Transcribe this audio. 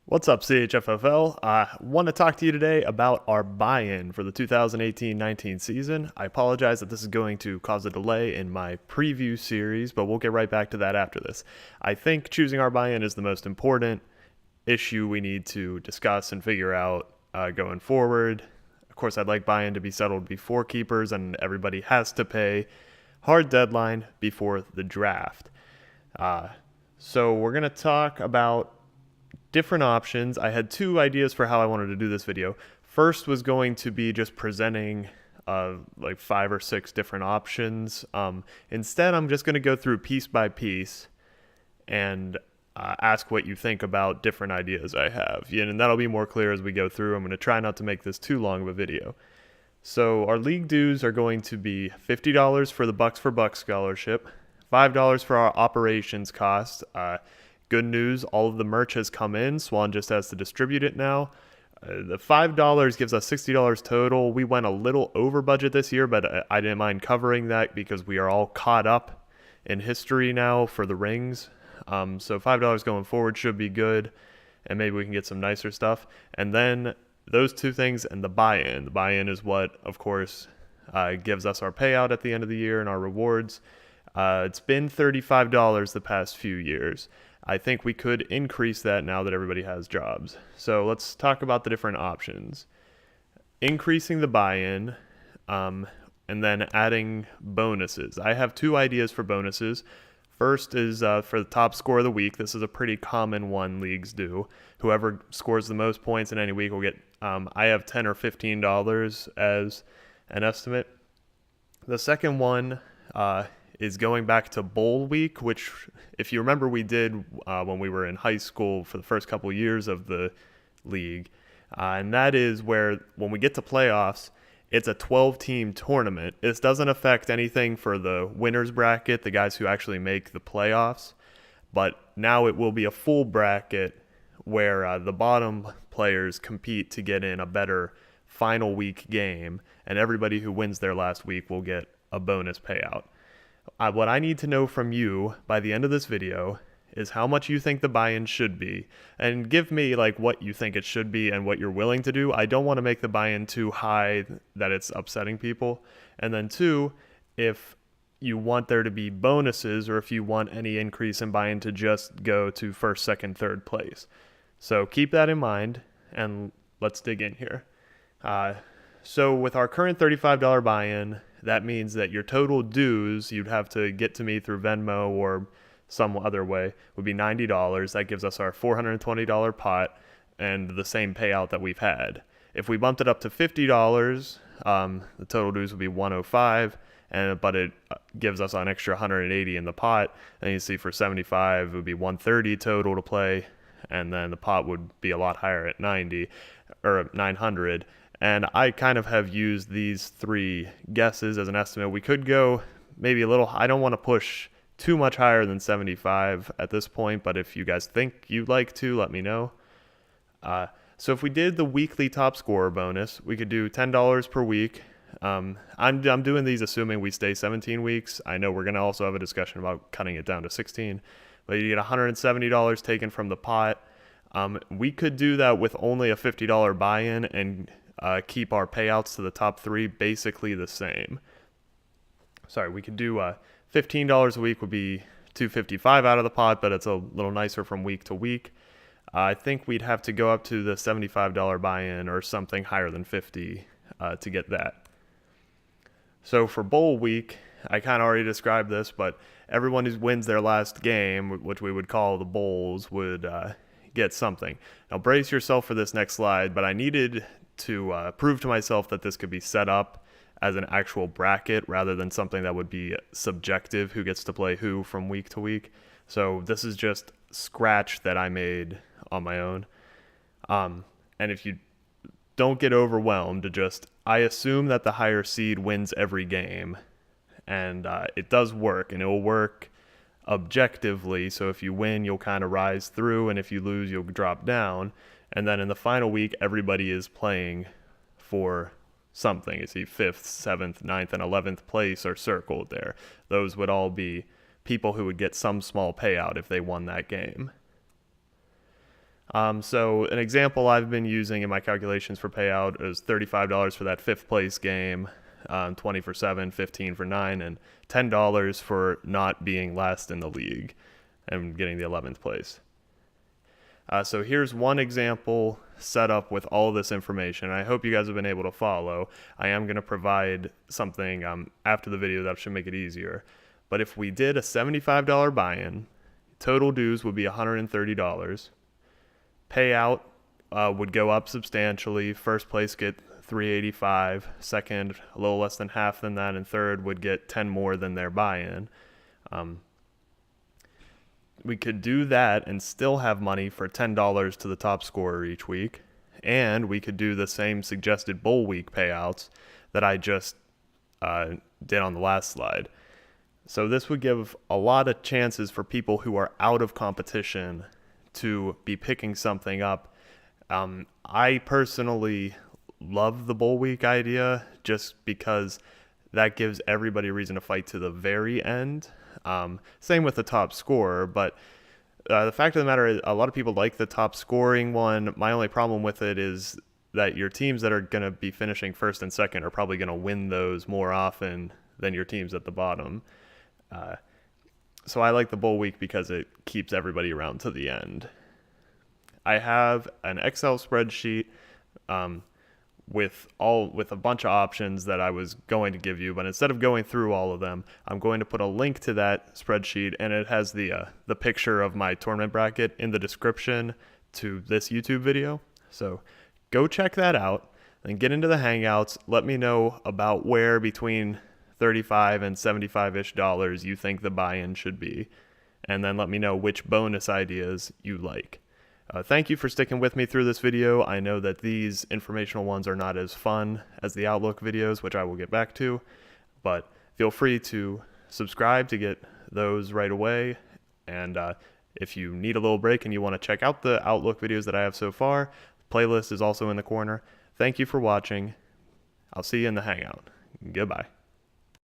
What's up, CHFFL? I want to talk to you today about our buy-in for the 2018-19 season. I apologize that this is going to cause a delay in my preview series, but we'll get right back to that after this. I think choosing our buy-in is the most important issue we need to discuss and figure out going forward. Of course, I'd like buy-in to be settled before keepers, and everybody has to pay hard deadline before the draft. So we're going to talk about different options. I had two ideas for how I wanted to do this video. First was going to be just presenting like 5 or 6 different options. Instead, I'm just going to go through piece by piece and ask what you think about different ideas I have. And that'll be more clear as we go through. I'm going to try not to make this too long of a video. So our league dues are going to be $50 for the Bucks for Bucks scholarship, $5 for our operations cost. Good news, all of the merch has come in. Swan just has to distribute it now. The $5 gives us $60 total. We went a little over budget this year, but I didn't mind covering that because we are all caught up in history now for the rings. So $5 going forward should be good, and maybe we can get some nicer stuff. And then those two things and the buy-in. The buy-in is what, of course, gives us our payout at the end of the year and our rewards. It's been $35 the past few years. I think we could increase that now that everybody has jobs. So let's talk about the different options. Increasing the buy-in, and then adding bonuses. I have 2 ideas for bonuses. First is for the top score of the week. This is a pretty common one leagues do. Whoever scores the most points in any week will get, I have $10 or $15 as an estimate. The second one is going back to bowl week, which, if you remember, we did when we were in high school for the first couple years of the league. And that is where, when we get to playoffs, it's a 12-team tournament. This doesn't affect anything for the winners bracket, the guys who actually make the playoffs. But now it will be a full bracket where the bottom players compete to get in a better final week game, and everybody who wins their last week will get a bonus payout. What I need to know from you by the end of this video is how much you think the buy-in should be, and give me like what you think it should be and what you're willing to do. I don't want to make the buy-in too high that it's upsetting people. And then 2, if you want there to be bonuses or if you want any increase in buy-in to just go to first, second, third place. So keep that in mind, and let's dig in here. So with our current $35 buy-in, that means that your total dues you'd have to get to me through Venmo or some other way would be $90. That gives us our $420 pot and the same payout that we've had. If we bumped it up to $50, the total dues would be $105, but it gives us an extra $180 in the pot. And you see for $75, it would be $130 total to play, and then the pot would be a lot higher at $90 or $900. And I kind of have used these 3 guesses as an estimate. We could go maybe a little, I don't want to push too much higher than 75 at this point, but if you guys think you'd like to, let me know. So if we did the weekly top scorer bonus, we could do $10 per week. I'm doing these assuming we stay 17 weeks. I know we're going to also have a discussion about cutting it down to 16, but you get $170 taken from the pot. We could do that with only a $50 buy-in and keep our payouts to the top 3 basically the same. Sorry, we could do $15 a week would be $255 out of the pot, but it's a little nicer from week to week. I think we'd have to go up to the $75 buy-in or something higher than $50 to get that. So for bowl week, I kind of already described this, but everyone who wins their last game, which we would call the bowls, would get something. Now brace yourself for this next slide, but I needed to prove to myself that this could be set up as an actual bracket rather than something that would be subjective, who gets to play who from week to week. So this is just scratch that I made on my own. And if you don't get overwhelmed, I assume that the higher seed wins every game, and it does work, and it will work objectively. So if you win, you'll kind of rise through, and if you lose, you'll drop down. And then in the final week, everybody is playing for something. You see 5th, 7th, 9th, and 11th place are circled there. Those would all be people who would get some small payout if they won that game. So an example I've been using in my calculations for payout is $35 for that fifth place game, 20 for 7, 15 for 9, and $10 for not being last in the league and getting the 11th place. So here's one example set up with all this information. I hope you guys have been able to follow. I am going to provide something after the video that should make it easier. But if we did a $75 buy-in, total dues would be $130. Payout would go up substantially. First place get $385, second a little less than half than that, and third would get 10 more than their buy-in. We could do that and still have money for $10 to the top scorer each week, and we could do the same suggested bowl week payouts that I just did on the last slide. So this would give a lot of chances for people who are out of competition to be picking something up. I personally love the bowl week idea just because that gives everybody a reason to fight to the very end. Same with the top scorer, but the fact of the matter is a lot of people like the top scoring one. My only problem with it is that your teams that are going to be finishing first and second are probably going to win those more often than your teams at the bottom. So I like the bowl week because it keeps everybody around to the end. I have an Excel spreadsheet with a bunch of options that I was going to give you, but instead of going through all of them, I'm going to put a link to that spreadsheet, and it has the picture of my tournament bracket in the description to this YouTube video. So go check that out and get into the Hangouts. Let me know about where between $35 and $75-ish you think the buy-in should be, and then let me know which bonus ideas you like. Thank you for sticking with me through this video. I know that these informational ones are not as fun as the Outlook videos, which I will get back to, but feel free to subscribe to get those right away. And if you need a little break and you want to check out the Outlook videos that I have so far, playlist is also in the corner. Thank you for watching. I'll see you in the Hangout. Goodbye.